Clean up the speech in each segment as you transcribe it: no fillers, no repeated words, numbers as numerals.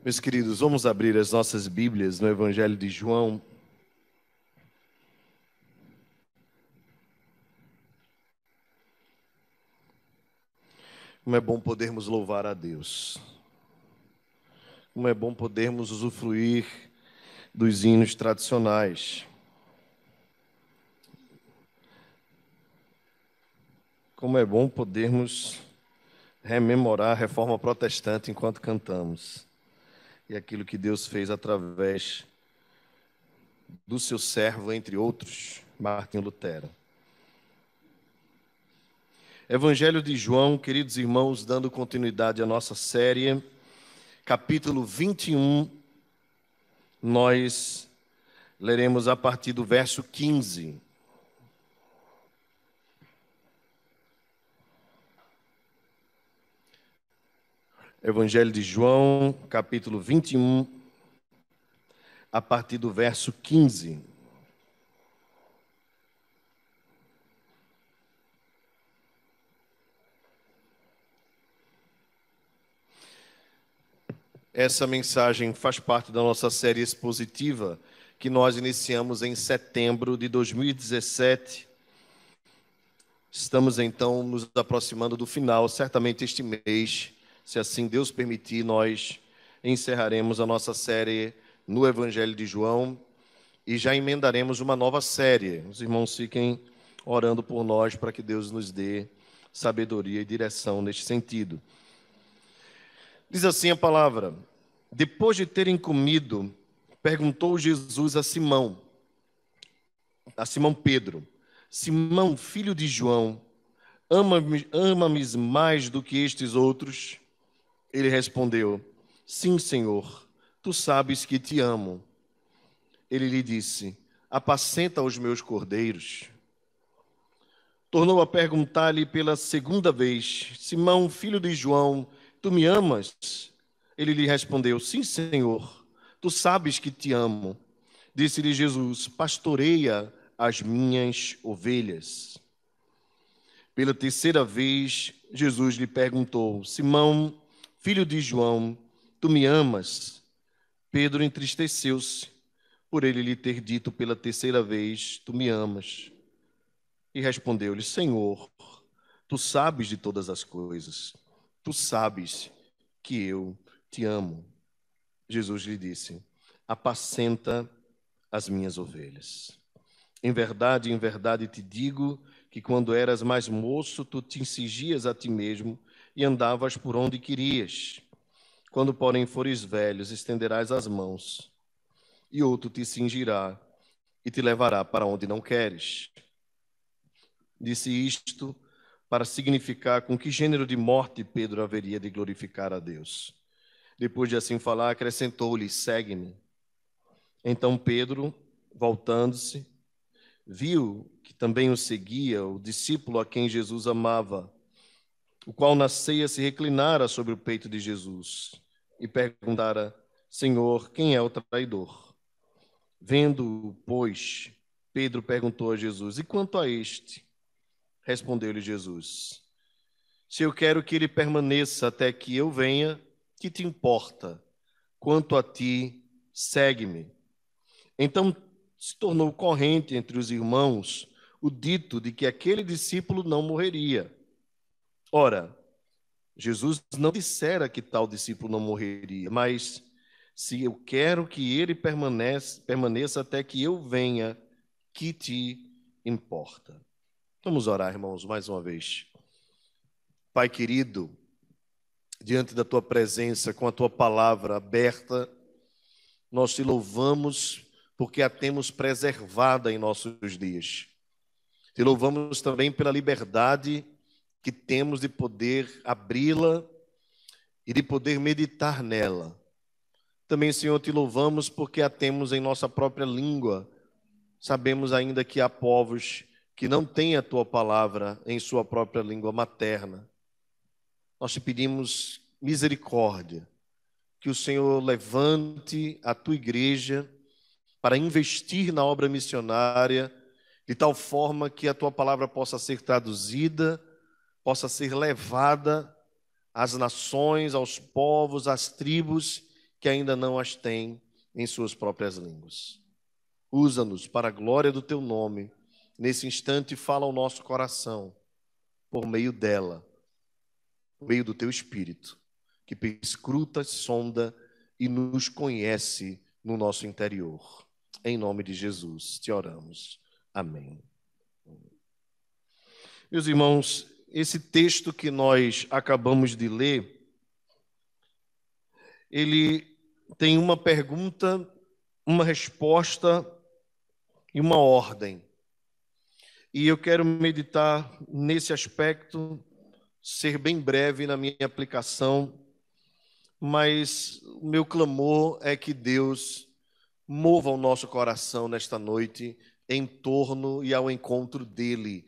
Meus queridos, vamos abrir as nossas Bíblias no Evangelho de João. Como é bom podermos louvar a Deus. Como é bom podermos usufruir dos hinos tradicionais. Como é bom podermos rememorar a Reforma Protestante enquanto cantamos. E aquilo que Deus fez através do seu servo, entre outros, Martim Lutero. Evangelho de João, queridos irmãos, dando continuidade à nossa série, capítulo 21, nós leremos a partir do verso 15. Evangelho de João, capítulo 21, a partir do verso 15. Essa mensagem faz parte da nossa série expositiva que nós iniciamos em setembro de 2017. Estamos então nos aproximando do final. Certamente este mês, se assim Deus permitir, nós encerraremos a nossa série no Evangelho de João e já emendaremos uma nova série. Os irmãos fiquem orando por nós para que Deus nos dê sabedoria e direção neste sentido. Diz assim a palavra: depois de terem comido, perguntou Jesus a Simão Pedro: Simão, filho de João, ama-me mais do que estes outros? Ele respondeu: sim, Senhor, tu sabes que te amo. Ele lhe disse: apacenta os meus cordeiros. Tornou a perguntar-lhe pela segunda vez: Simão, filho de João, tu me amas? Ele lhe respondeu: sim, Senhor, tu sabes que te amo. Disse-lhe Jesus: pastoreia as minhas ovelhas. Pela terceira vez, Jesus lhe perguntou: Simão, filho de João, tu me amas? Pedro entristeceu-se por ele lhe ter dito pela terceira vez: tu me amas. E respondeu-lhe: Senhor, tu sabes de todas as coisas. Tu sabes que eu te amo. Jesus lhe disse: apacenta as minhas ovelhas. Em verdade te digo que quando eras mais moço, tu te cingias a ti mesmo e andavas por onde querias. Quando, porém, fores velhos, estenderás as mãos, e outro te cingirá e te levará para onde não queres. Disse isto para significar com que gênero de morte Pedro haveria de glorificar a Deus. Depois de assim falar, acrescentou-lhe: segue-me. Então Pedro, voltando-se, viu que também o seguia o discípulo a quem Jesus amava, o qual na ceia se reclinara sobre o peito de Jesus e perguntara: Senhor, quem é o traidor? Vendo-o, pois, Pedro perguntou a Jesus: e quanto a este? Respondeu-lhe Jesus: se eu quero que ele permaneça até que eu venha, que te importa? Quanto a ti, segue-me. Então se tornou corrente entre os irmãos o dito de que aquele discípulo não morreria. Ora, Jesus não dissera que tal discípulo não morreria, mas se eu quero que ele permaneça até que eu venha, que te importa? Vamos orar, irmãos, mais uma vez. Pai querido, diante da tua presença, com a tua palavra aberta, nós te louvamos porque a temos preservada em nossos dias. Te louvamos também pela liberdade que temos de poder abri-la e de poder meditar nela. Também, Senhor, te louvamos porque a temos em nossa própria língua. Sabemos ainda que há povos que não têm a tua palavra em sua própria língua materna. Nós te pedimos misericórdia, que o Senhor levante a tua igreja para investir na obra missionária, de tal forma que a tua palavra possa ser traduzida, possa ser levada às nações, aos povos, às tribos que que ainda não as têm em suas próprias línguas. Usa-nos para a glória do teu nome. Nesse instante, fala ao nosso coração, por meio dela, por meio do teu Espírito, que perscruta, sonda e nos conhece no nosso interior. Em nome de Jesus, te oramos. Amém. Meus irmãos, esse texto que nós acabamos de ler, ele tem uma pergunta, uma resposta e uma ordem. E eu quero meditar nesse aspecto, ser bem breve na minha aplicação, mas o meu clamor é que Deus mova o nosso coração nesta noite em torno e ao encontro dele,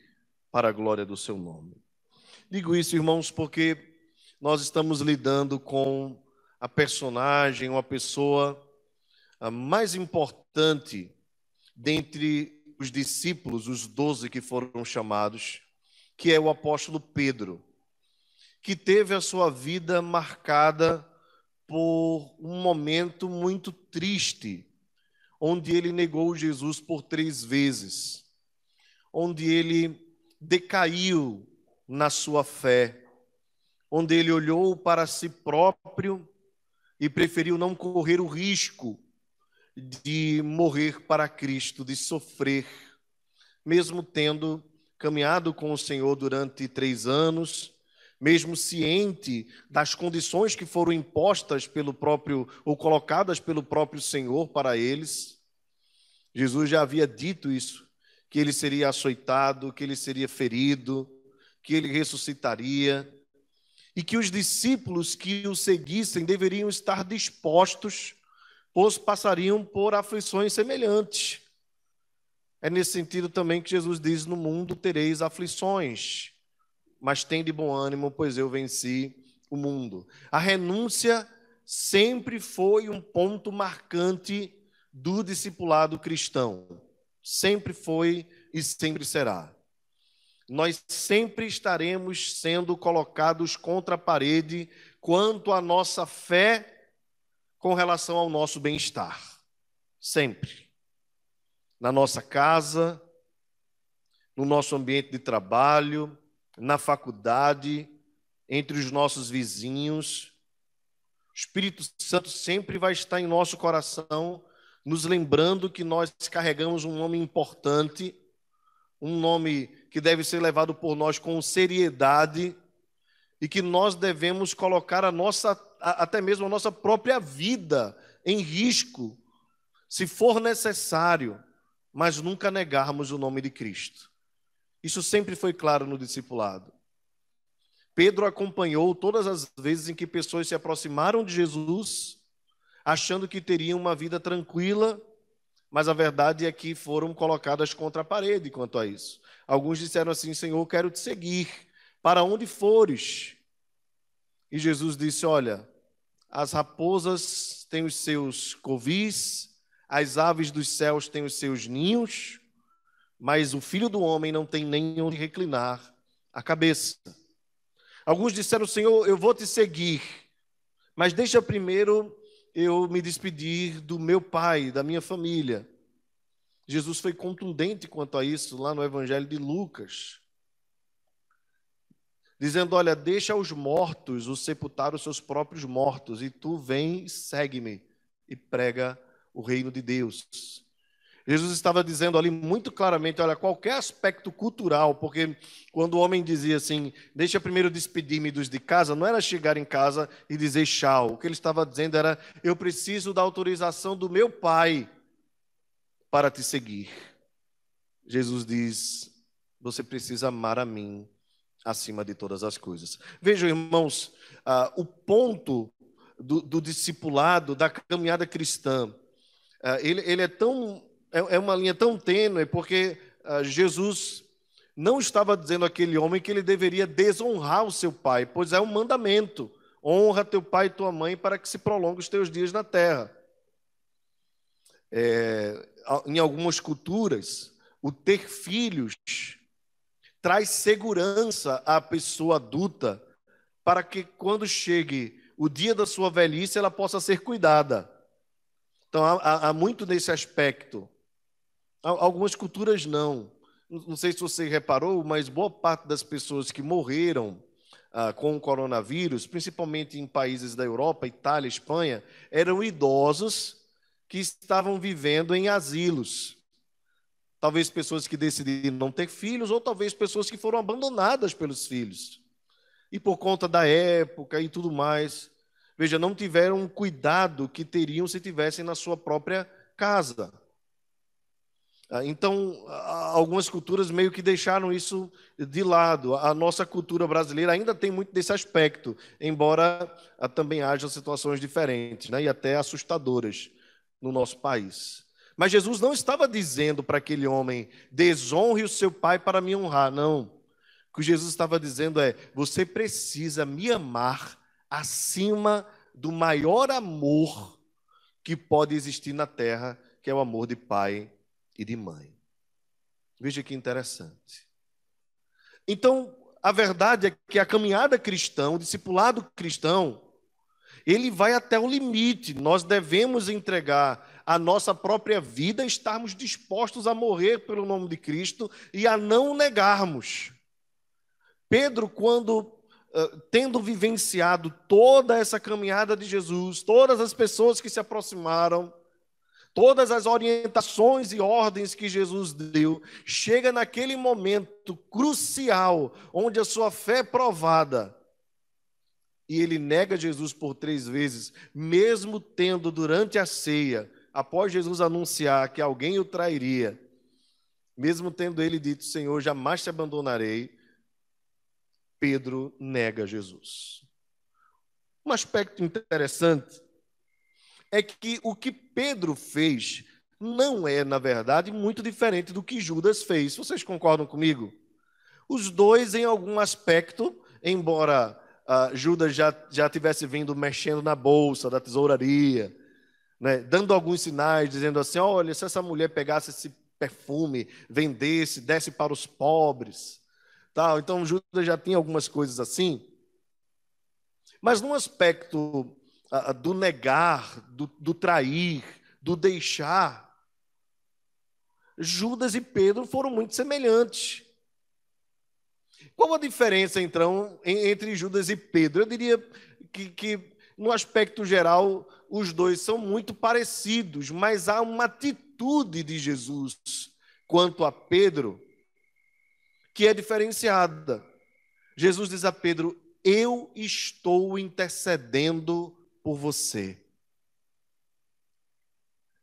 para a glória do seu nome. Digo isso, irmãos, porque nós estamos lidando com a personagem, uma pessoa a mais importante dentre os discípulos, os 12 que foram chamados, que é o apóstolo Pedro, que teve a sua vida marcada por um momento muito triste, onde ele negou Jesus por 3 vezes, onde ele decaiu na sua fé, onde ele olhou para si próprio e preferiu não correr o risco de morrer para Cristo, de sofrer, mesmo tendo caminhado com o Senhor durante 3 anos, mesmo ciente das condições que foram impostas pelo próprio, ou colocadas pelo próprio Senhor para eles. Jesus já havia dito isso, que ele seria açoitado, que ele seria ferido, que ele ressuscitaria, e que os discípulos que o seguissem deveriam estar dispostos, pois passariam por aflições semelhantes. É nesse sentido também que Jesus diz: no mundo tereis aflições, mas tende bom ânimo, pois eu venci o mundo. A renúncia sempre foi um ponto marcante do discipulado cristão. Sempre foi e sempre será. Nós sempre estaremos sendo colocados contra a parede quanto à nossa fé com relação ao nosso bem-estar. Sempre. Na nossa casa, no nosso ambiente de trabalho, na faculdade, entre os nossos vizinhos. O Espírito Santo sempre vai estar em nosso coração, nos lembrando que nós carregamos um nome importante, um nome que deve ser levado por nós com seriedade e que nós devemos colocar até mesmo a nossa própria vida em risco, se for necessário, mas nunca negarmos o nome de Cristo. Isso sempre foi claro no discipulado. Pedro acompanhou todas as vezes em que pessoas se aproximaram de Jesus, achando que teriam uma vida tranquila, mas a verdade é que foram colocadas contra a parede quanto a isso. Alguns disseram assim: Senhor, quero te seguir, para onde fores? E Jesus disse: olha, as raposas têm os seus covis, as aves dos céus têm os seus ninhos, mas o Filho do Homem não tem nem onde reclinar a cabeça. Alguns disseram: Senhor, eu vou te seguir, mas deixa primeiro eu me despedir do meu pai, da minha família. Jesus foi contundente quanto a isso lá no Evangelho de Lucas, dizendo: olha, deixa os mortos os sepultar os seus próprios mortos, e tu vem e segue-me e prega o reino de Deus. Jesus estava dizendo ali muito claramente: olha, qualquer aspecto cultural, porque quando o homem dizia assim, deixa primeiro despedir-me dos de casa, não era chegar em casa e dizer tchau. O que ele estava dizendo era: eu preciso da autorização do meu pai para te seguir. Jesus diz: você precisa amar a mim acima de todas as coisas. Vejam, irmãos, o ponto do discipulado, da caminhada cristã, ele é uma linha tão tênue, porque Jesus não estava dizendo àquele homem que ele deveria desonrar o seu pai, pois é um mandamento: honra teu pai e tua mãe para que se prolongue os teus dias na terra. Em algumas culturas, o ter filhos traz segurança à pessoa adulta, para que quando chegue o dia da sua velhice ela possa ser cuidada. Então, há muito nesse aspecto. Algumas culturas não. Não sei se você reparou, mas boa parte das pessoas que morreram com o coronavírus, principalmente em países da Europa, Itália, Espanha, eram idosos que estavam vivendo em asilos. Talvez pessoas que decidiram não ter filhos, ou talvez pessoas que foram abandonadas pelos filhos. E por conta da época e tudo mais, veja, não tiveram o cuidado que teriam se tivessem na sua própria casa. Então, algumas culturas meio que deixaram isso de lado. A nossa cultura brasileira ainda tem muito desse aspecto, embora também haja situações diferentes, né, e até assustadoras no nosso país. Mas Jesus não estava dizendo para aquele homem, desonre o seu pai para me honrar, não. O que Jesus estava dizendo é, você precisa me amar acima do maior amor que pode existir na terra, que é o amor de pai e de mãe. Veja que interessante. Então, a verdade é que a caminhada cristã, o discipulado cristão, ele vai até o limite. Nós devemos entregar a nossa própria vida, estarmos dispostos a morrer pelo nome de Cristo e a não negarmos. Pedro, quando tendo vivenciado toda essa caminhada de Jesus, todas as pessoas que se aproximaram, todas as orientações e ordens que Jesus deu, chega naquele momento crucial, onde a sua fé é provada, e ele nega Jesus por 3 vezes, mesmo tendo durante a ceia, após Jesus anunciar que alguém o trairia, mesmo tendo ele dito, Senhor, jamais te abandonarei, Pedro nega Jesus. Um aspecto interessante é que o que Pedro fez não é, na verdade, muito diferente do que Judas fez. Vocês concordam comigo? Os dois, em algum aspecto, embora Judas já tivesse vindo mexendo na bolsa da tesouraria, né, dando alguns sinais, dizendo assim, olha, se essa mulher pegasse esse perfume, vendesse, desse para os pobres, tal. Então Judas já tinha algumas coisas assim. Mas num aspecto do negar, do trair, do deixar, Judas e Pedro foram muito semelhantes. Qual a diferença, então, entre Judas e Pedro? Eu diria que no aspecto geral, os dois são muito parecidos, mas há uma atitude de Jesus quanto a Pedro que é diferenciada. Jesus diz a Pedro, eu estou intercedendo por você.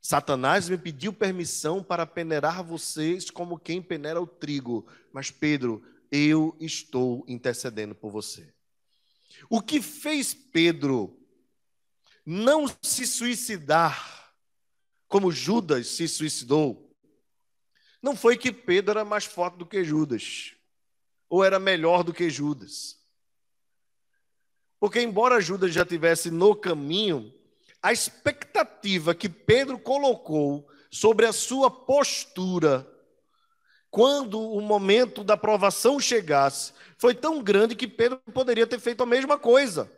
Satanás me pediu permissão para peneirar vocês como quem peneira o trigo. Mas Pedro, eu estou intercedendo por você. O que fez Pedro não se suicidar como Judas se suicidou, não foi que Pedro era mais forte do que Judas, ou era melhor do que Judas. Porque embora Judas já estivesse no caminho, a expectativa que Pedro colocou sobre a sua postura, quando o momento da provação chegasse, foi tão grande que Pedro poderia ter feito a mesma coisa.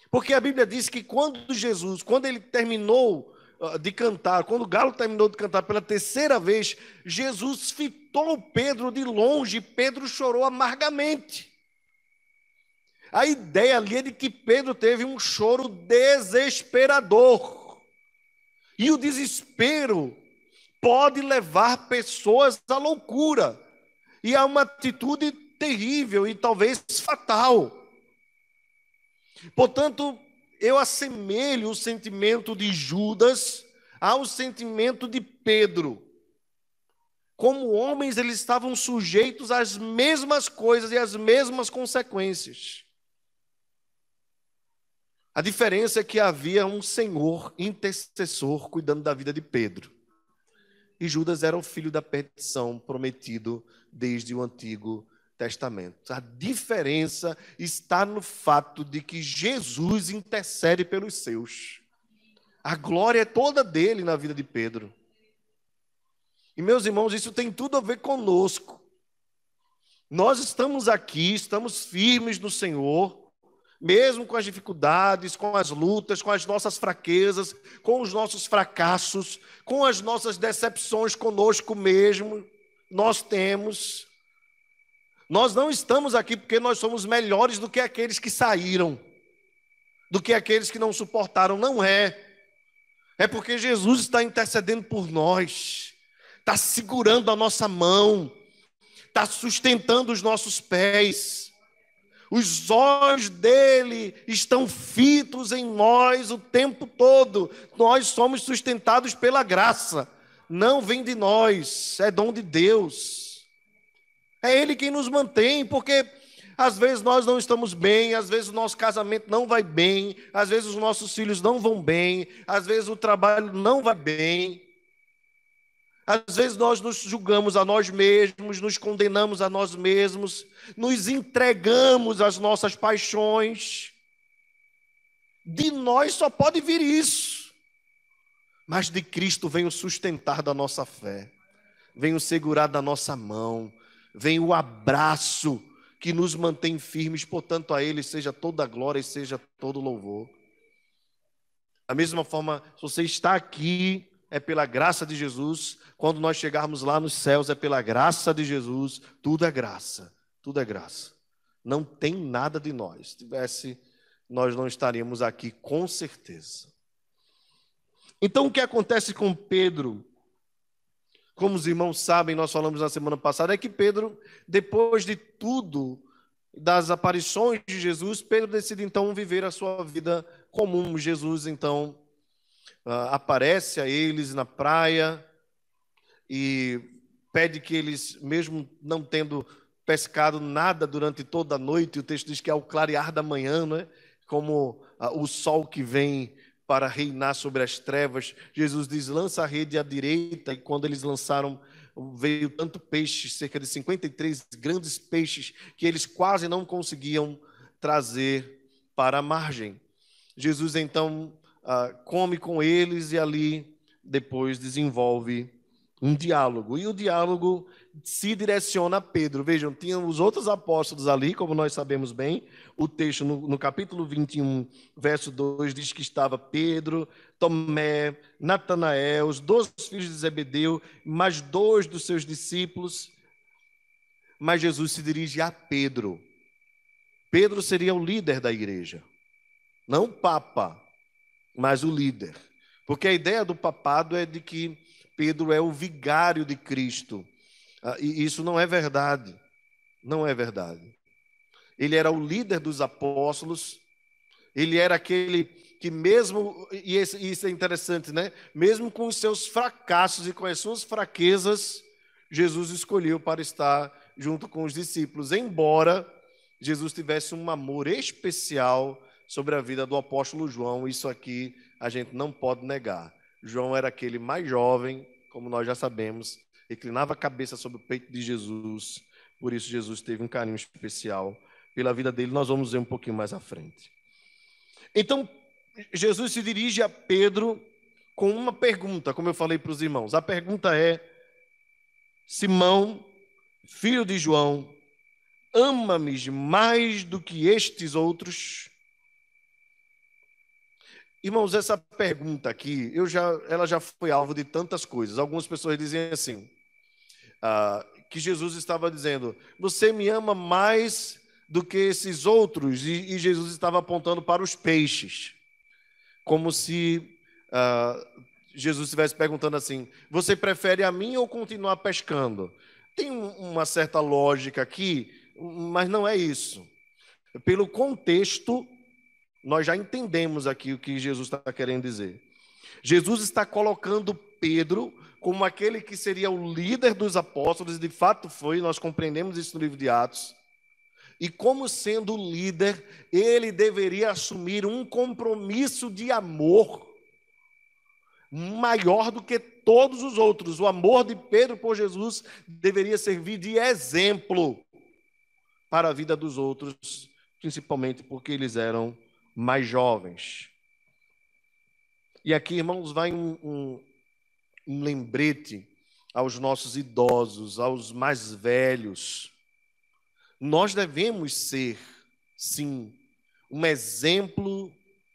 Porque a Bíblia diz que quando ele terminou de cantar, quando o galo terminou de cantar pela 3ª vez, Jesus fitou Pedro de longe, Pedro chorou amargamente. A ideia ali é de que Pedro teve um choro desesperador. E o desespero pode levar pessoas à loucura. E a uma atitude terrível e talvez fatal. Portanto, eu assemelho o sentimento de Judas ao sentimento de Pedro. Como homens, eles estavam sujeitos às mesmas coisas e às mesmas consequências. A diferença é que havia um Senhor intercessor cuidando da vida de Pedro. E Judas era o filho da perdição prometido desde o Antigo Testamento. A diferença está no fato de que Jesus intercede pelos seus. A glória é toda dele na vida de Pedro. E, meus irmãos, isso tem tudo a ver conosco. Nós estamos aqui, estamos firmes no Senhor, mesmo com as dificuldades, com as lutas, com as nossas fraquezas, com os nossos fracassos, com as nossas decepções conosco mesmo, nós temos. Nós não estamos aqui porque nós somos melhores do que aqueles que saíram, do que aqueles que não suportaram, não é. É porque Jesus está intercedendo por nós, está segurando a nossa mão, está sustentando os nossos pés. Os olhos dele estão fitos em nós o tempo todo. Nós somos sustentados pela graça. Não vem de nós, é dom de Deus. É ele quem nos mantém, porque às vezes nós não estamos bem, às vezes o nosso casamento não vai bem, às vezes os nossos filhos não vão bem, às vezes o trabalho não vai bem. Às vezes nós nos julgamos a nós mesmos, nos condenamos a nós mesmos, nos entregamos às nossas paixões. De nós só pode vir isso. Mas de Cristo vem o sustentar da nossa fé, vem o segurar da nossa mão, vem o abraço que nos mantém firmes, portanto a Ele seja toda a glória e seja todo o louvor. Da mesma forma, se você está aqui, é pela graça de Jesus. Quando nós chegarmos lá nos céus, é pela graça de Jesus. Tudo é graça, tudo é graça. Não tem nada de nós. Se tivesse, nós não estaríamos aqui com certeza. Então, o que acontece com Pedro? Como os irmãos sabem, nós falamos na semana passada, é que Pedro, depois de tudo, das aparições de Jesus, Pedro decide então viver a sua vida comum. Jesus então aparece a eles na praia e pede que eles, mesmo não tendo pescado nada durante toda a noite, o texto diz que é ao clarear da manhã, né? Como o sol que vem para reinar sobre as trevas, Jesus diz, lança a rede à direita, e quando eles lançaram, veio tanto peixe, cerca de 53 grandes peixes, que eles quase não conseguiam trazer para a margem. Jesus então come com eles e ali depois desenvolve um diálogo. E o diálogo se direciona a Pedro. Vejam, tinham os outros apóstolos ali, como nós sabemos bem. O texto no capítulo 21, verso 2, diz que estava Pedro, Tomé, Natanael, os 12 filhos de Zebedeu, mais 2 dos seus discípulos. Mas Jesus se dirige a Pedro. Pedro seria o líder da igreja. Não o Papa, mas o líder. Porque a ideia do papado é de que Pedro é o vigário de Cristo. E isso não é verdade. Não é verdade. Ele era o líder dos apóstolos. Ele era aquele que mesmo, e isso é interessante, né? Mesmo com os seus fracassos e com as suas fraquezas, Jesus escolheu para estar junto com os discípulos. Embora Jesus tivesse um amor especial sobre a vida do apóstolo João, isso aqui a gente não pode negar. João era aquele mais jovem, como nós já sabemos, reclinava a cabeça sobre o peito de Jesus, por isso Jesus teve um carinho especial pela vida dele. Nós vamos ver um pouquinho mais à frente. Então, Jesus se dirige a Pedro com uma pergunta, como eu falei para os irmãos. A pergunta é: Simão, filho de João, ama-me mais do que estes outros? Irmãos, essa pergunta aqui, ela já foi alvo de tantas coisas. Algumas pessoas dizem assim, que Jesus estava dizendo, você me ama mais do que esses outros, e Jesus estava apontando para os peixes, como se Jesus estivesse perguntando assim, você prefere a mim ou continuar pescando? Tem uma certa lógica aqui, mas não é isso. Pelo contexto, nós já entendemos aqui o que Jesus está querendo dizer. Jesus está colocando Pedro como aquele que seria o líder dos apóstolos, e de fato foi, nós compreendemos isso no livro de Atos. E como sendo o líder, ele deveria assumir um compromisso de amor maior do que todos os outros. O amor de Pedro por Jesus deveria servir de exemplo para a vida dos outros, principalmente porque eles eram mais jovens. E aqui, irmãos, vai um lembrete aos nossos idosos, aos mais velhos. Nós devemos ser, sim, um exemplo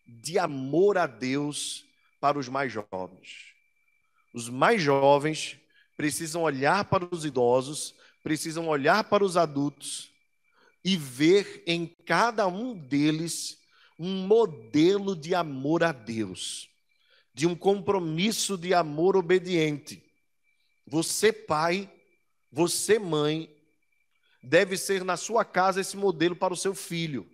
de amor a Deus para os mais jovens. Os mais jovens precisam olhar para os idosos, precisam olhar para os adultos e ver em cada um deles um modelo de amor a Deus, de um compromisso de amor obediente. Você, pai, você, mãe, deve ser na sua casa esse modelo para o seu filho.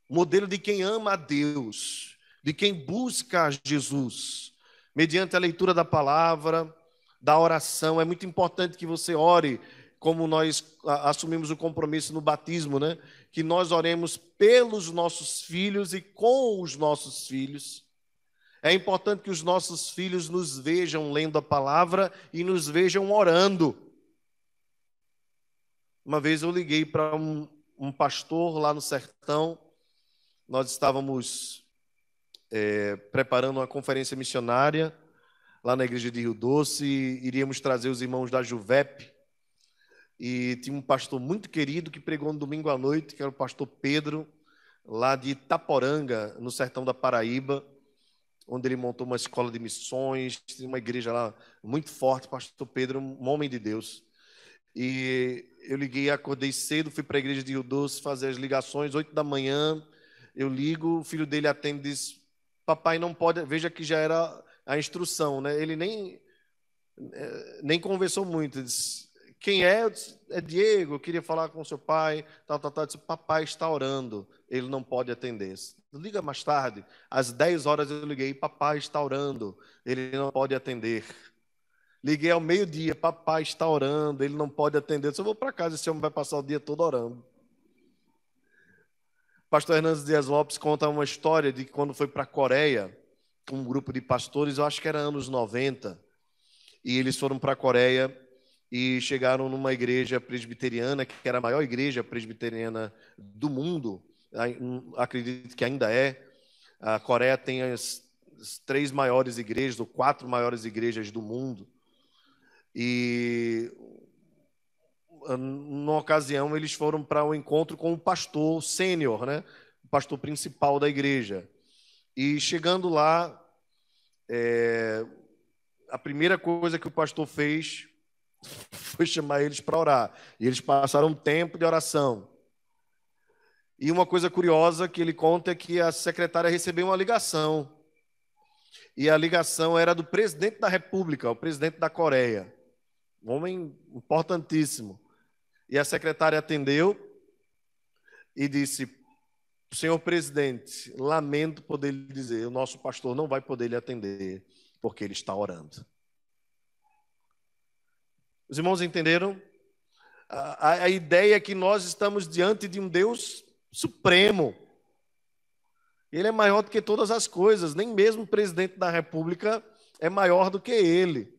Modelo de quem ama a Deus, de quem busca Jesus. Mediante a leitura da palavra, da oração, é muito importante que você ore, como nós assumimos o compromisso no batismo, né? Que nós oremos pelos nossos filhos e com os nossos filhos. É importante que os nossos filhos nos vejam lendo a palavra e nos vejam orando. Uma vez eu liguei para um pastor lá no sertão. Nós estávamos preparando uma conferência missionária lá na igreja de Rio Doce. Iríamos trazer os irmãos da Juvep. E tinha um pastor muito querido que pregou no domingo à noite, que era o pastor Pedro, lá de Itaporanga, no sertão da Paraíba, onde ele montou uma escola de missões, tinha uma igreja lá muito forte. Pastor Pedro, um homem de Deus. E eu liguei, acordei cedo, fui para a igreja de Rio Doce fazer as ligações, 8 da manhã. Eu ligo, o filho dele atende e diz: papai não pode. Veja que já era a instrução, né? Ele nem conversou muito. Disse: quem é? Eu disse: é Diego, eu queria falar com seu pai. Tal. Eu disse: papai está orando, ele não pode atender. Liga mais tarde. Às 10 horas eu liguei: papai está orando, ele não pode atender. Liguei ao meio-dia: papai está orando, ele não pode atender. Eu disse: eu vou para casa, esse homem vai passar o dia todo orando. Pastor Hernandes Dias Lopes conta uma história de que quando foi para a Coreia, com um grupo de pastores, eu acho que era anos 90, e eles foram para a Coreia e chegaram numa igreja presbiteriana, que era a maior igreja presbiteriana do mundo, acredito que ainda é. A Coreia tem as 3 maiores igrejas, ou 4 maiores igrejas do mundo, e numa ocasião eles foram para um encontro com o pastor sênior, né? O pastor principal da igreja. E chegando lá, a primeira coisa que o pastor fez foi chamar eles para orar. E eles passaram um tempo de oração. E uma coisa curiosa que ele conta é que a secretária recebeu uma ligação. E a ligação era do presidente da República, o presidente da Coreia. Um homem importantíssimo. E a secretária atendeu e disse: senhor presidente, lamento poder lhe dizer, o nosso pastor não vai poder lhe atender, porque ele está orando. Os irmãos entenderam? A ideia é que nós estamos diante de um Deus supremo. Ele é maior do que todas as coisas, nem mesmo o presidente da República é maior do que ele.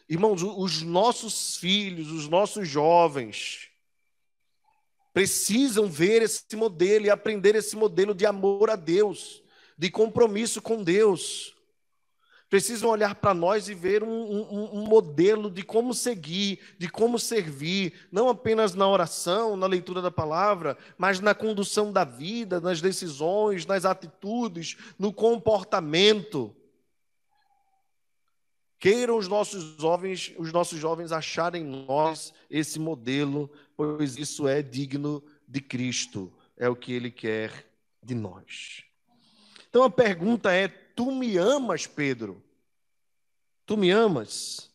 Irmãos, os nossos filhos, os nossos jovens precisam ver esse modelo e aprender esse modelo de amor a Deus, de compromisso com Deus. Precisam olhar para nós e ver um modelo de como seguir, de como servir, não apenas na oração, na leitura da palavra, mas na condução da vida, nas decisões, nas atitudes, no comportamento. Queiram os nossos jovens acharem em nós esse modelo, pois isso é digno de Cristo, é o que Ele quer de nós. Então a pergunta é: tu me amas, Pedro? Tu me amas?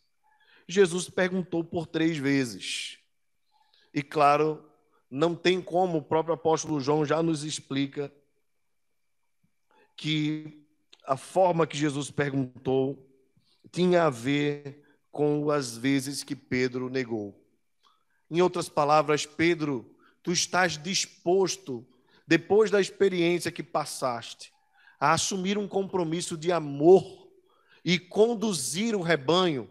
Jesus perguntou por 3 vezes. E claro, não tem como, o próprio apóstolo João já nos explica que a forma que Jesus perguntou tinha a ver com as vezes que Pedro negou. Em outras palavras: Pedro, tu estás disposto, depois da experiência que passaste, a assumir um compromisso de amor e conduzir o rebanho,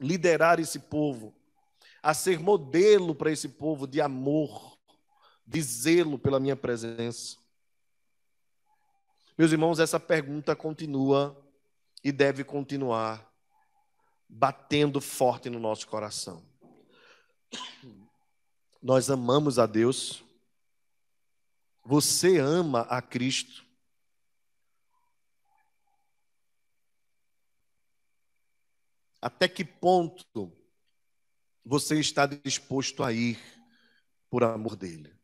liderar esse povo, a ser modelo para esse povo de amor, de zelo pela minha presença? Meus irmãos, essa pergunta continua e deve continuar batendo forte no nosso coração. Nós amamos a Deus, Você ama a Cristo? Até que ponto você está disposto a ir por amor dele?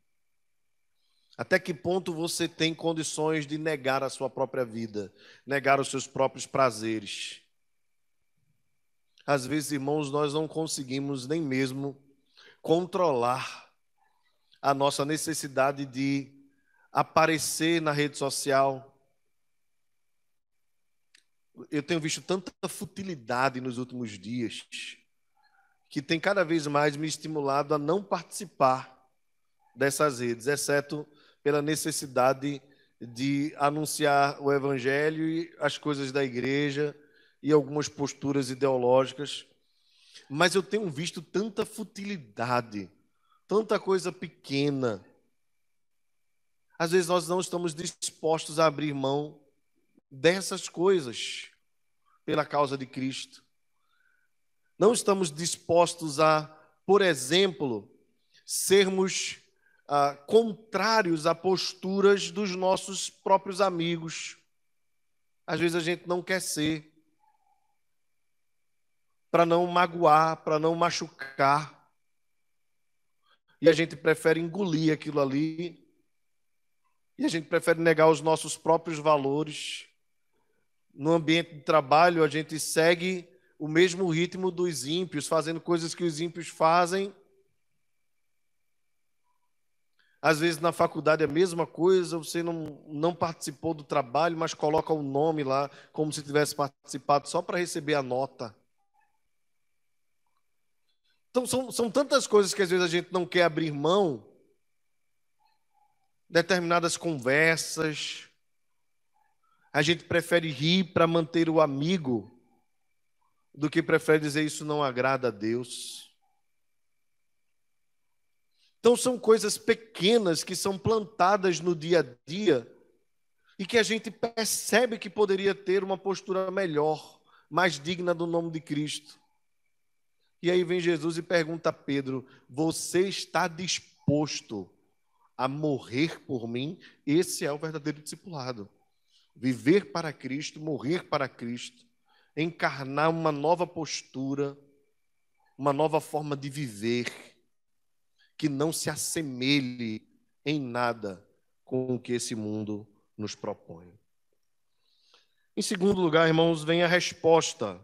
Até que ponto você tem condições de negar a sua própria vida, negar os seus próprios prazeres? Às vezes, irmãos, nós não conseguimos nem mesmo controlar a nossa necessidade de aparecer na rede social. Eu tenho visto tanta futilidade nos últimos dias que tem cada vez mais me estimulado a não participar dessas redes, exceto pela necessidade de anunciar o evangelho e as coisas da igreja e algumas posturas ideológicas. Mas eu tenho visto tanta futilidade, tanta coisa pequena. Às vezes nós não estamos dispostos a abrir mão dessas coisas pela causa de Cristo. Não estamos dispostos a, por exemplo, sermos contrários a posturas dos nossos próprios amigos. Às vezes a gente não quer ser, para não magoar, para não machucar. E a gente prefere engolir aquilo ali. E a gente prefere negar os nossos próprios valores. No ambiente de trabalho, a gente segue o mesmo ritmo dos ímpios, fazendo coisas que os ímpios fazem. Às vezes na faculdade é a mesma coisa, você não participou do trabalho, mas coloca o nome lá, como se tivesse participado, só para receber a nota. Então são tantas coisas que às vezes a gente não quer abrir mão, determinadas conversas, a gente prefere rir para manter o amigo, do que prefere dizer isso não agrada a Deus. Então são coisas pequenas que são plantadas no dia a dia e que a gente percebe que poderia ter uma postura melhor, mais digna do nome de Cristo. E aí vem Jesus e pergunta a Pedro: você está disposto a morrer por mim? Esse é o verdadeiro discipulado. Viver para Cristo, morrer para Cristo, encarnar uma nova postura, uma nova forma de viver, que não se assemelhe em nada com o que esse mundo nos propõe. Em segundo lugar, irmãos, vem a resposta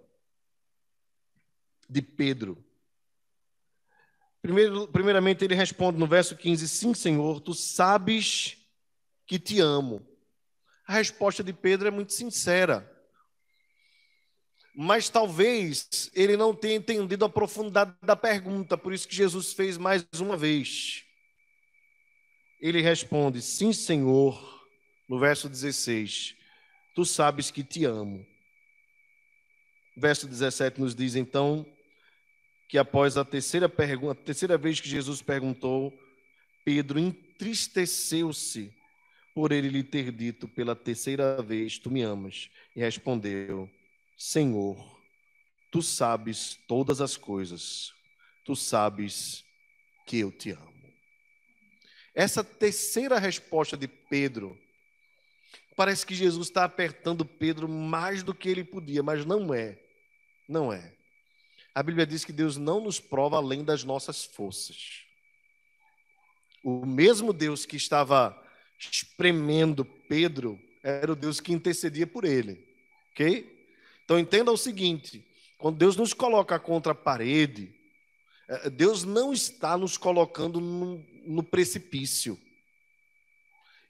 de Pedro. Primeiramente, ele responde no verso 15: sim, Senhor, tu sabes que te amo. A resposta de Pedro é muito sincera. Mas talvez ele não tenha entendido a profundidade da pergunta, por isso que Jesus fez mais uma vez. Ele responde: sim, Senhor, no verso 16, tu sabes que te amo. Verso 17 nos diz então que após a terceira vez que Jesus perguntou, Pedro entristeceu-se por ele lhe ter dito pela terceira vez: tu me amas. E respondeu: Senhor, tu sabes todas as coisas, tu sabes que eu te amo. Essa terceira resposta de Pedro, parece que Jesus está apertando Pedro mais do que ele podia, mas não é. Não é. A Bíblia diz que Deus não nos prova além das nossas forças. O mesmo Deus que estava espremendo Pedro era o Deus que intercedia por ele. Ok? Então entenda o seguinte: quando Deus nos coloca contra a parede, Deus não está nos colocando no precipício.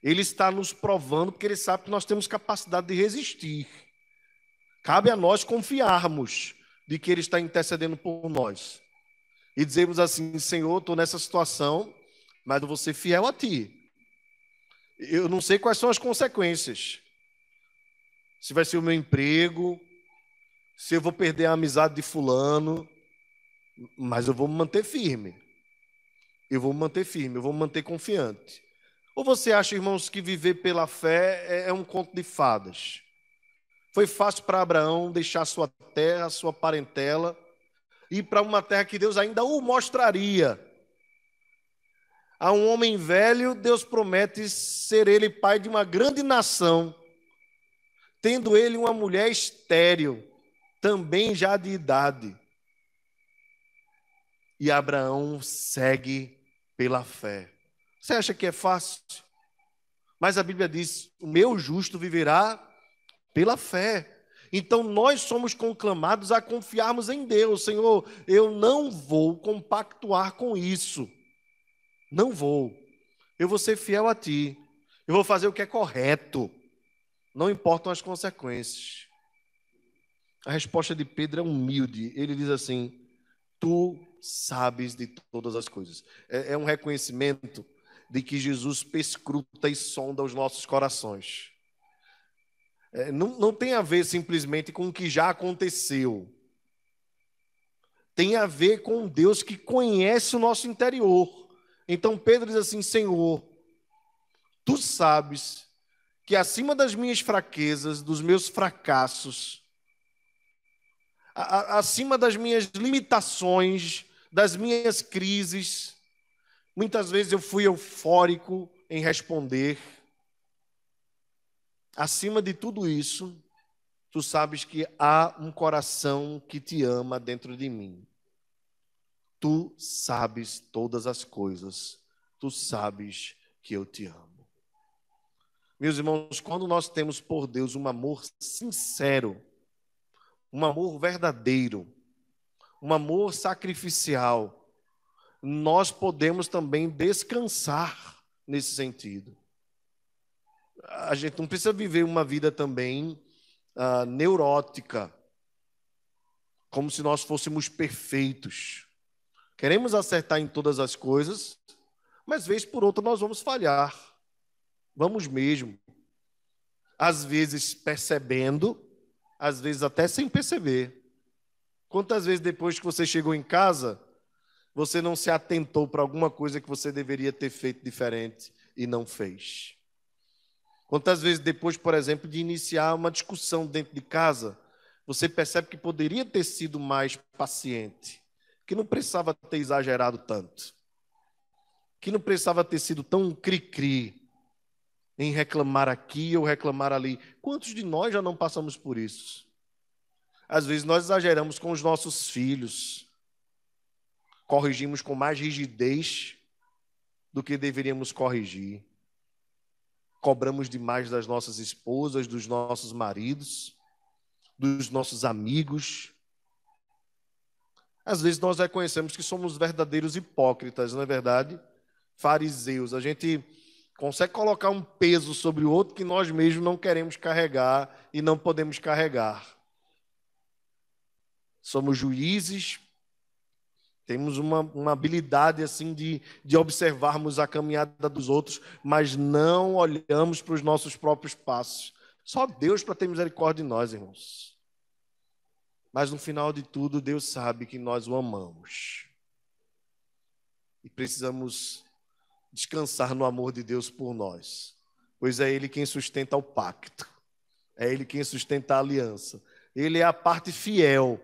Ele está nos provando porque Ele sabe que nós temos capacidade de resistir. Cabe a nós confiarmos de que Ele está intercedendo por nós. E dizermos assim: Senhor, estou nessa situação, mas eu vou ser fiel a Ti. Eu não sei quais são as consequências. Se vai ser o meu emprego, se eu vou perder a amizade de fulano, mas eu vou me manter firme. Eu vou me manter firme, eu vou me manter confiante. Ou você acha, irmãos, que viver pela fé é um conto de fadas? Foi fácil para Abraão deixar sua terra, sua parentela, ir para uma terra que Deus ainda o mostraria. A um homem velho, Deus promete ser ele pai de uma grande nação, tendo ele uma mulher estéril, também já de idade. E Abraão segue pela fé. Você acha que é fácil? Mas a Bíblia diz: o meu justo viverá pela fé. Então nós somos conclamados a confiarmos em Deus. Senhor, eu não vou compactuar com isso. Não vou. Eu vou ser fiel a Ti. Eu vou fazer o que é correto. Não importam as consequências. A resposta de Pedro é humilde. Ele diz assim: Tu sabes de todas as coisas. É um reconhecimento de que Jesus perscruta e sonda os nossos corações. Não tem a ver simplesmente com o que já aconteceu. Tem a ver com Deus que conhece o nosso interior. Então Pedro diz assim: Senhor, Tu sabes que acima das minhas fraquezas, dos meus fracassos, acima das minhas limitações, das minhas crises, muitas vezes eu fui eufórico em responder. Acima de tudo isso, Tu sabes que há um coração que Te ama dentro de mim. Tu sabes todas as coisas. Tu sabes que eu Te amo. Meus irmãos, quando nós temos por Deus um amor sincero, um amor verdadeiro, um amor sacrificial, nós podemos também descansar nesse sentido. A gente não precisa viver uma vida também neurótica, como se nós fôssemos perfeitos. Queremos acertar em todas as coisas, mas vez por outra nós vamos falhar. Vamos mesmo. Às vezes percebendo, às vezes até sem perceber. Quantas vezes depois que você chegou em casa, você não se atentou para alguma coisa que você deveria ter feito diferente e não fez? Quantas vezes depois, por exemplo, de iniciar uma discussão dentro de casa, você percebe que poderia ter sido mais paciente, que não precisava ter exagerado tanto, que não precisava ter sido tão cri-cri em reclamar aqui ou reclamar ali. Quantos de nós já não passamos por isso? Às vezes nós exageramos com os nossos filhos, corrigimos com mais rigidez do que deveríamos corrigir. Cobramos demais das nossas esposas, dos nossos maridos, dos nossos amigos. Às vezes nós reconhecemos que somos verdadeiros hipócritas, não é verdade? Fariseus. A gente consegue colocar um peso sobre o outro que nós mesmos não queremos carregar e não podemos carregar. Somos juízes, temos uma habilidade assim de observarmos a caminhada dos outros, mas não olhamos para os nossos próprios passos. Só Deus para ter misericórdia de nós, irmãos. Mas no final de tudo, Deus sabe que nós o amamos. E precisamos descansar no amor de Deus por nós, pois é Ele quem sustenta o pacto, é Ele quem sustenta a aliança. Ele é a parte fiel.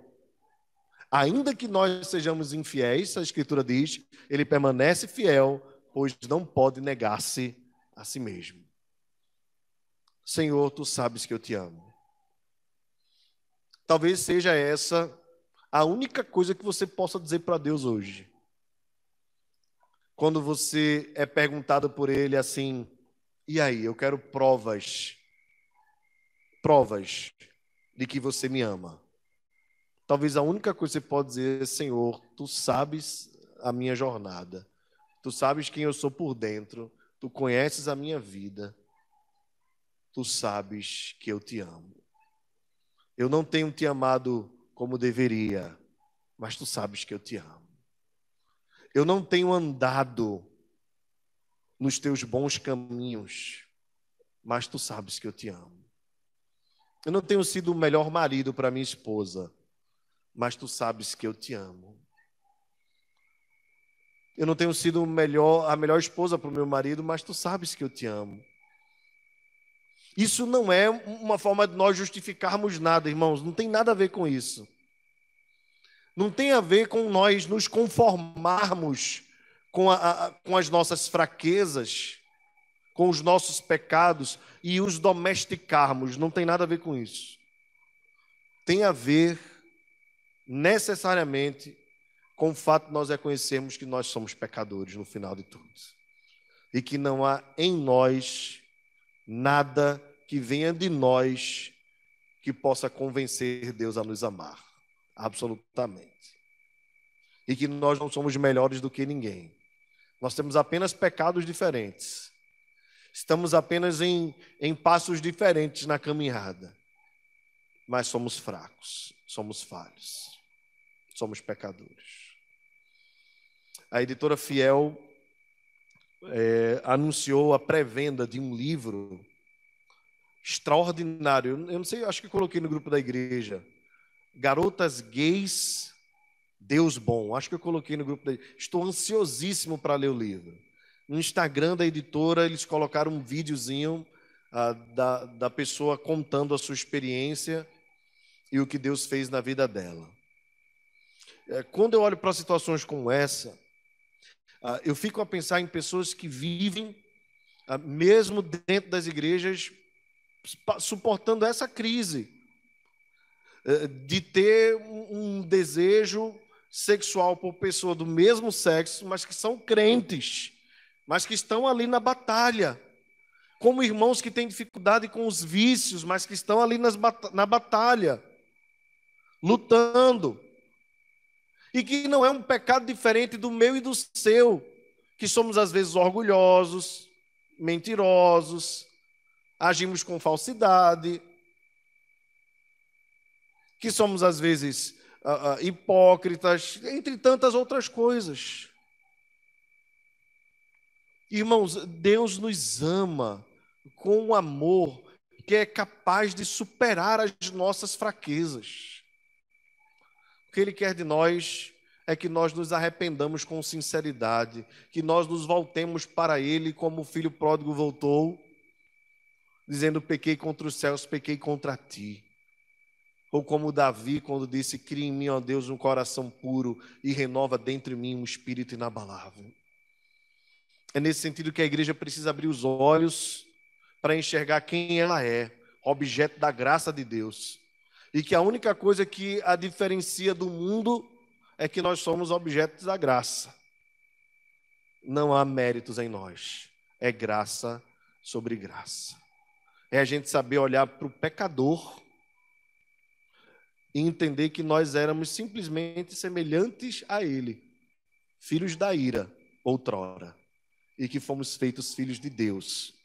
Ainda que nós sejamos infiéis, a Escritura diz, Ele permanece fiel, pois não pode negar-se a si mesmo. Senhor, Tu sabes que eu Te amo. Talvez seja essa a única coisa que você possa dizer para Deus hoje. Quando você é perguntado por Ele assim: e aí, eu quero provas de que você me ama. Talvez a única coisa que você pode dizer é: Senhor, Tu sabes a minha jornada, Tu sabes quem eu sou por dentro, Tu conheces a minha vida, Tu sabes que eu Te amo. Eu não tenho Te amado como deveria, mas Tu sabes que eu Te amo. Eu não tenho andado nos Teus bons caminhos, mas Tu sabes que eu Te amo. Eu não tenho sido o melhor marido para minha esposa, mas Tu sabes que eu Te amo. Eu não tenho sido a melhor esposa para o meu marido, mas Tu sabes que eu Te amo. Isso não é uma forma de nós justificarmos nada, irmãos. Não tem nada a ver com isso. Não tem a ver com nós nos conformarmos com as nossas fraquezas, com os nossos pecados e os domesticarmos. Não tem nada a ver com isso. Tem a ver necessariamente com o fato de nós reconhecermos que nós somos pecadores no final de tudo. E que não há em nós nada que venha de nós que possa convencer Deus a nos amar. Absolutamente. E que nós não somos melhores do que ninguém. Nós temos apenas pecados diferentes. Estamos apenas em passos diferentes na caminhada. Mas somos fracos, somos falhos, somos pecadores. A editora Fiel anunciou a pré-venda de um livro extraordinário. Eu não sei, acho que coloquei no grupo da igreja. Garotas Gays, Deus Bom. Acho que eu coloquei no grupo da igreja. Estou ansiosíssimo para ler o livro. No Instagram da editora, eles colocaram um videozinho da pessoa contando a sua experiência e o que Deus fez na vida dela. Quando eu olho para situações como essa, eu fico a pensar em pessoas que vivem, mesmo dentro das igrejas, suportando essa crise de ter um desejo sexual por pessoa do mesmo sexo, mas que são crentes, mas que estão ali na batalha, como irmãos que têm dificuldade com os vícios, mas que estão ali na batalha, lutando, e que não é um pecado diferente do meu e do seu, que somos às vezes orgulhosos, mentirosos, agimos com falsidade, que somos às vezes hipócritas, entre tantas outras coisas. Irmãos, Deus nos ama com um amor que é capaz de superar as nossas fraquezas. O que Ele quer de nós é que nós nos arrependamos com sinceridade, que nós nos voltemos para Ele como o filho pródigo voltou, dizendo: pequei contra os céus, pequei contra ti. Ou como Davi, quando disse: cria em mim, ó Deus, um coração puro e renova dentro de mim um espírito inabalável. É nesse sentido que a igreja precisa abrir os olhos para enxergar quem ela é, objeto da graça de Deus. E que a única coisa que a diferencia do mundo é que nós somos objetos da graça. Não há méritos em nós. É graça sobre graça. É a gente saber olhar para o pecador e entender que nós éramos simplesmente semelhantes a ele, filhos da ira, outrora, e que fomos feitos filhos de Deus,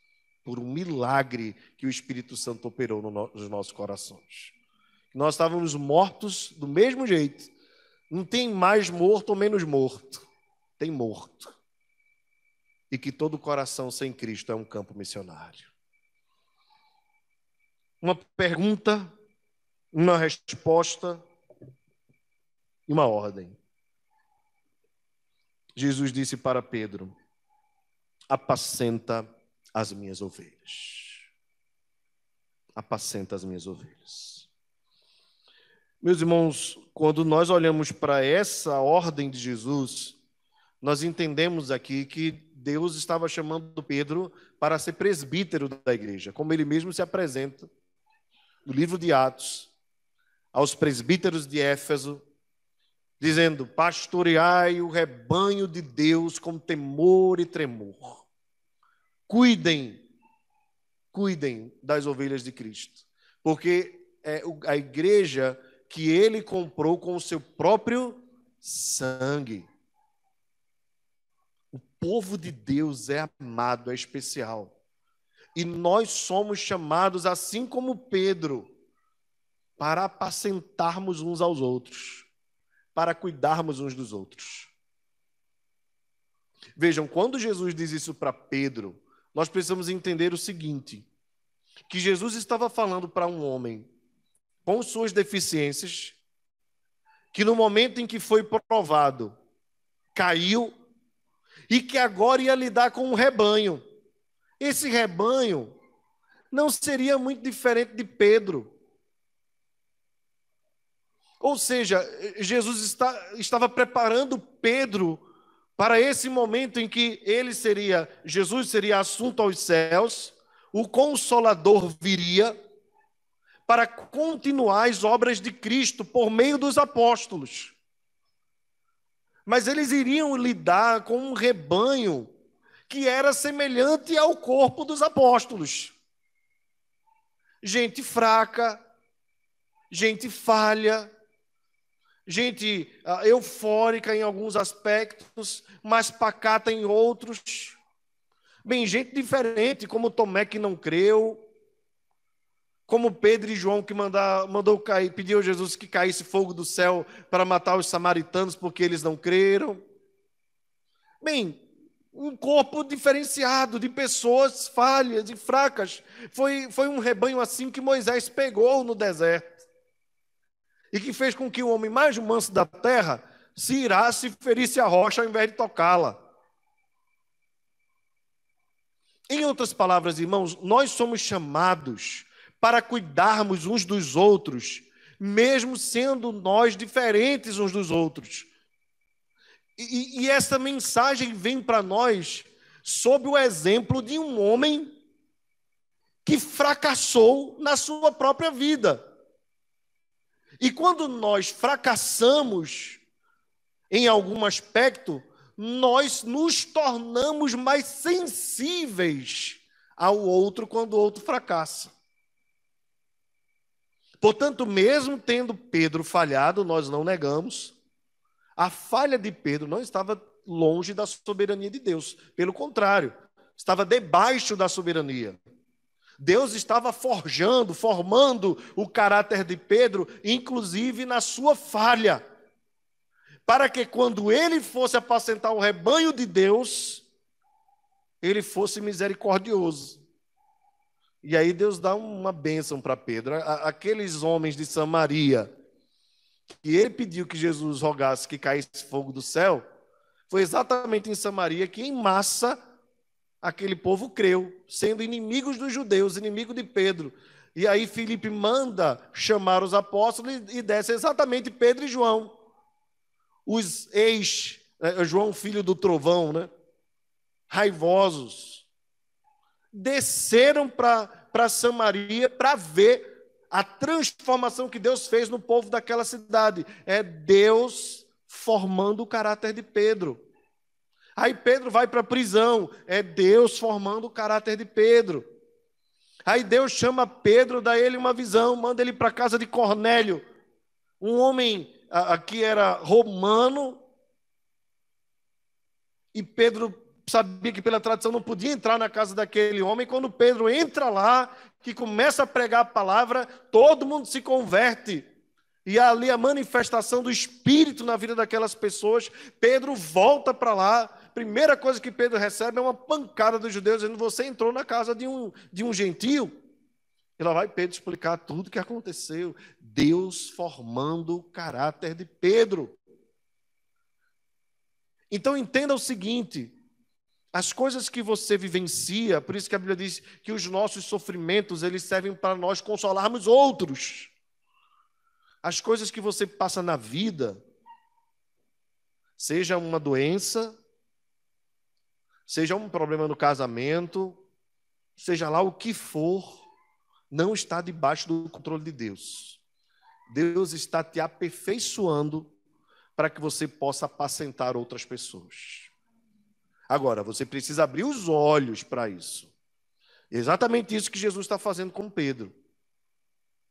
por um milagre que o Espírito Santo operou nos nossos corações. Nós estávamos mortos do mesmo jeito. Não tem mais morto ou menos morto. Tem morto. E que todo coração sem Cristo é um campo missionário. Uma pergunta, uma resposta e uma ordem. Jesus disse para Pedro: apacenta as minhas ovelhas. Apacenta as minhas ovelhas. Meus irmãos, quando nós olhamos para essa ordem de Jesus, nós entendemos aqui que Deus estava chamando Pedro para ser presbítero da igreja, como ele mesmo se apresenta no livro de Atos, aos presbíteros de Éfeso, dizendo: pastoreai o rebanho de Deus com temor e tremor. Cuidem das ovelhas de Cristo, porque é a igreja que ele comprou com o seu próprio sangue. O povo de Deus é amado, é especial. E nós somos chamados, assim como Pedro, para apacentarmos uns aos outros, para cuidarmos uns dos outros. Vejam, quando Jesus diz isso para Pedro, nós precisamos entender o seguinte: que Jesus estava falando para um homem com suas deficiências, que no momento em que foi provado, caiu, e que agora ia lidar com um rebanho. Esse rebanho não seria muito diferente de Pedro. Ou seja, Jesus estava preparando Pedro para esse momento em que Jesus seria assunto aos céus, o Consolador viria para continuar as obras de Cristo por meio dos apóstolos. Mas eles iriam lidar com um rebanho que era semelhante ao corpo dos apóstolos. Gente fraca, gente falha, gente eufórica em alguns aspectos, mas pacata em outros. Bem, gente diferente, como Tomé que não creu, como Pedro e João que mandou cair, pediu a Jesus que caísse fogo do céu para matar os samaritanos porque eles não creram. Bem, um corpo diferenciado de pessoas falhas e fracas. Foi um rebanho assim que Moisés pegou no deserto e que fez com que o homem mais manso da terra se irasse e ferisse a rocha ao invés de tocá-la. Em outras palavras, irmãos, nós somos chamados para cuidarmos uns dos outros, mesmo sendo nós diferentes uns dos outros. E essa mensagem vem para nós sob o exemplo de um homem que fracassou na sua própria vida. E quando nós fracassamos em algum aspecto, nós nos tornamos mais sensíveis ao outro quando o outro fracassa. Portanto, mesmo tendo Pedro falhado, nós não negamos, a falha de Pedro não estava longe da soberania de Deus. Pelo contrário, estava debaixo da soberania. Deus estava formando o caráter de Pedro, inclusive na sua falha, para que quando ele fosse apacentar o rebanho de Deus, ele fosse misericordioso. E aí Deus dá uma bênção para Pedro. Aqueles homens de Samaria, que ele pediu que Jesus rogasse que caísse fogo do céu, foi exatamente em Samaria que, em massa, aquele povo creu, sendo inimigos dos judeus, inimigo de Pedro. E aí Filipe manda chamar os apóstolos e desce exatamente Pedro e João, os João, filho do trovão, né? Raivosos, desceram para Samaria para ver a transformação que Deus fez no povo daquela cidade. É Deus formando o caráter de Pedro. Aí Pedro vai para a prisão. É Deus formando o caráter de Pedro. Aí Deus chama Pedro, dá ele uma visão, manda ele para a casa de Cornélio, um homem que era romano, e Pedro sabia que pela tradição não podia entrar na casa daquele homem. Quando Pedro entra lá, que começa a pregar a palavra, todo mundo se converte. E há ali a manifestação do Espírito na vida daquelas pessoas. Pedro volta para lá. Primeira coisa que Pedro recebe é uma pancada dos judeus, dizendo: você entrou na casa de um gentio. E lá vai Pedro explicar tudo o que aconteceu. Deus formando o caráter de Pedro. Então entenda o seguinte: as coisas que você vivencia, por isso que a Bíblia diz que os nossos sofrimentos, eles servem para nós consolarmos outros. As coisas que você passa na vida, seja uma doença, seja um problema no casamento, seja lá o que for, não está debaixo do controle de Deus. Deus está te aperfeiçoando para que você possa apacentar outras pessoas. Agora, você precisa abrir os olhos para isso. Exatamente isso que Jesus está fazendo com Pedro.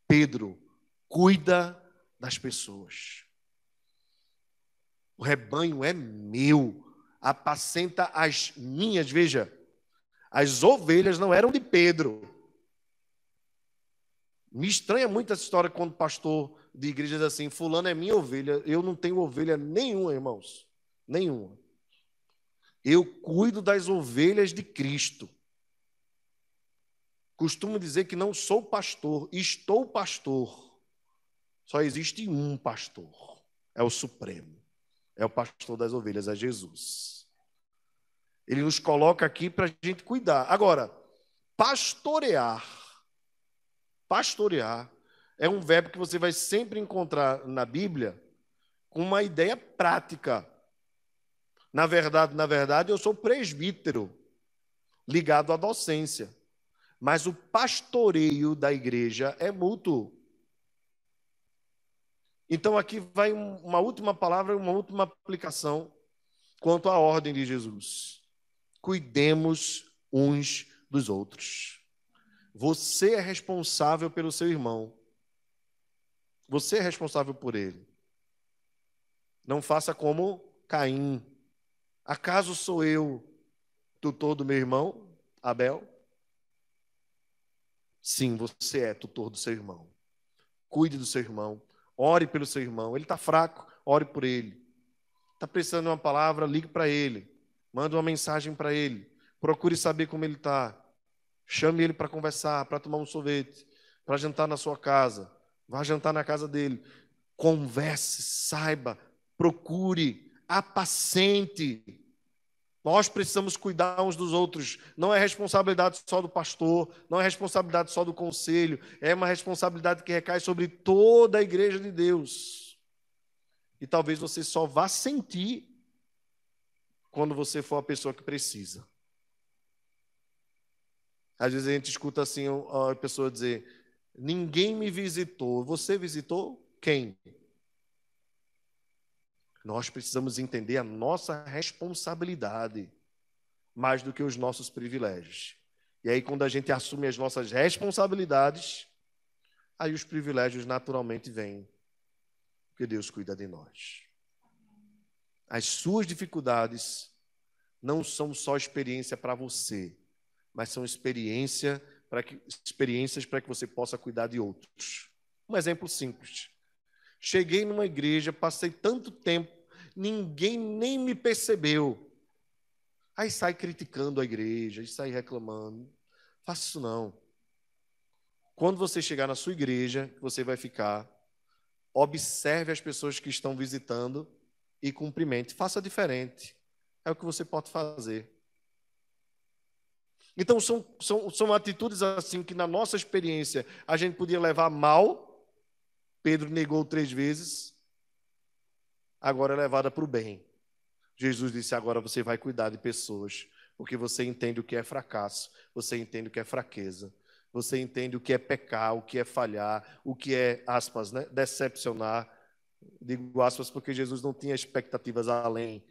Pedro, cuida das pessoas. O rebanho é meu, apacenta as minhas. Veja, as ovelhas não eram de Pedro. Me estranha muito essa história quando o pastor de igreja diz assim: fulano é minha ovelha. Eu não tenho ovelha nenhuma, irmãos. Nenhuma. Eu cuido das ovelhas de Cristo. Costumo dizer que não sou pastor, estou pastor. Só existe um pastor. É o Supremo. É o pastor das ovelhas, é Jesus. Ele nos coloca aqui para a gente cuidar. Agora, pastorear é um verbo que você vai sempre encontrar na Bíblia com uma ideia prática. Na verdade, eu sou presbítero, ligado à docência. Mas o pastoreio da igreja é mútuo. Então aqui vai uma última palavra, uma última aplicação quanto à ordem de Jesus. Cuidemos uns dos outros. Você é responsável pelo seu irmão. Você é responsável por ele. Não faça como Caim. Acaso sou eu tutor do meu irmão, Abel? Sim, você é tutor do seu irmão. Cuide do seu irmão. Ore pelo seu irmão. Ele está fraco, ore por ele. Está precisando de uma palavra, ligue para ele. Manda uma mensagem para ele. Procure saber como ele está. Chame ele para conversar, para tomar um sorvete, para jantar na sua casa. Vá jantar na casa dele. Converse, saiba, procure, apacente. Nós precisamos cuidar uns dos outros. Não é responsabilidade só do pastor, não é responsabilidade só do conselho, é uma responsabilidade que recai sobre toda a igreja de Deus. E talvez você só vá sentir quando você for a pessoa que precisa. Às vezes a gente escuta assim a pessoa dizer: ninguém me visitou. Você visitou quem? Nós precisamos entender a nossa responsabilidade mais do que os nossos privilégios. E aí, quando a gente assume as nossas responsabilidades, aí os privilégios naturalmente vêm, porque Deus cuida de nós. As suas dificuldades não são só experiência para você, mas são experiências para que você possa cuidar de outros. Um exemplo simples. Cheguei numa igreja, passei tanto tempo, ninguém nem me percebeu. Aí sai criticando a igreja, aí sai reclamando. Faça isso não. Quando você chegar na sua igreja, você vai ficar, observe as pessoas que estão visitando e cumprimente. Faça diferente. É o que você pode fazer. Então, são atitudes assim que, na nossa experiência, a gente podia levar mal. Pedro negou 3 vezes. Agora é levada para o bem. Jesus disse: agora você vai cuidar de pessoas, porque você entende o que é fracasso, você entende o que é fraqueza, você entende o que é pecar, o que é falhar, o que é, aspas, né, decepcionar. Digo aspas porque Jesus não tinha expectativas além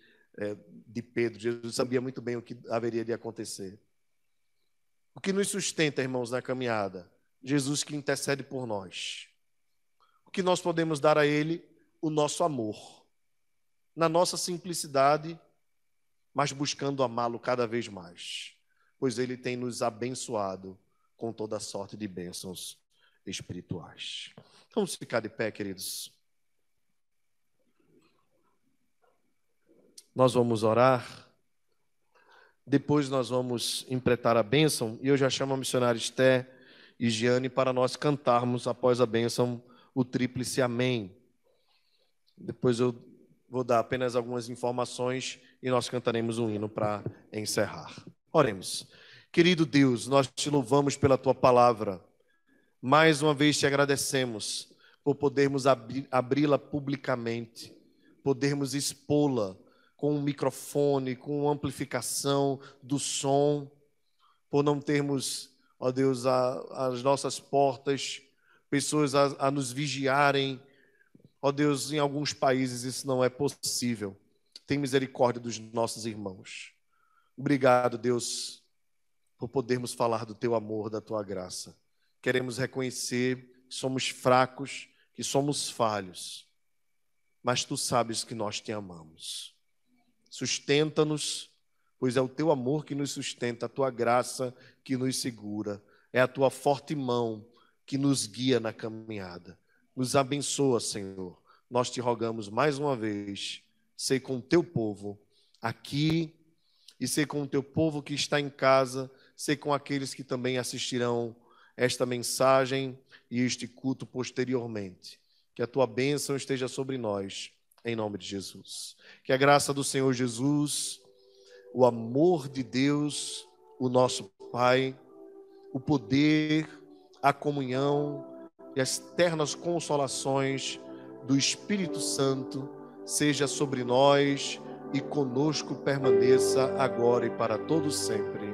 de Pedro. Jesus sabia muito bem o que haveria de acontecer. O que nos sustenta, irmãos, na caminhada? Jesus que intercede por nós. O que nós podemos dar a Ele? O nosso amor. Na nossa simplicidade, mas buscando amá-lo cada vez mais, pois Ele tem nos abençoado com toda sorte de bênçãos espirituais. Vamos ficar de pé, queridos. Nós vamos orar, depois nós vamos impletar a bênção, e eu já chamo a missionária Esté e Giane para nós cantarmos após a bênção o tríplice amém. Depois eu vou dar apenas algumas informações e nós cantaremos um hino para encerrar. Oremos. Querido Deus, nós te louvamos pela tua palavra. Mais uma vez te agradecemos por podermos abri-la publicamente, podermos expô-la com um microfone, com amplificação do som, por não termos, ó Deus, as nossas portas, pessoas a nos vigiarem. Ó Deus, em alguns países isso não é possível. Tem misericórdia dos nossos irmãos. Obrigado, Deus, por podermos falar do teu amor, da tua graça. Queremos reconhecer que somos fracos, que somos falhos, mas tu sabes que nós te amamos. Sustenta-nos, pois é o teu amor que nos sustenta, a tua graça que nos segura, é a tua forte mão que nos guia na caminhada. Nos abençoa, Senhor. Nós te rogamos mais uma vez, sei com o teu povo aqui e sei com o teu povo que está em casa, sei com aqueles que também assistirão esta mensagem e este culto posteriormente. Que a tua bênção esteja sobre nós, em nome de Jesus. Que a graça do Senhor Jesus, o amor de Deus, o nosso Pai, o poder, a comunhão e as ternas consolações do Espírito Santo seja sobre nós, e conosco permaneça agora e para todo sempre.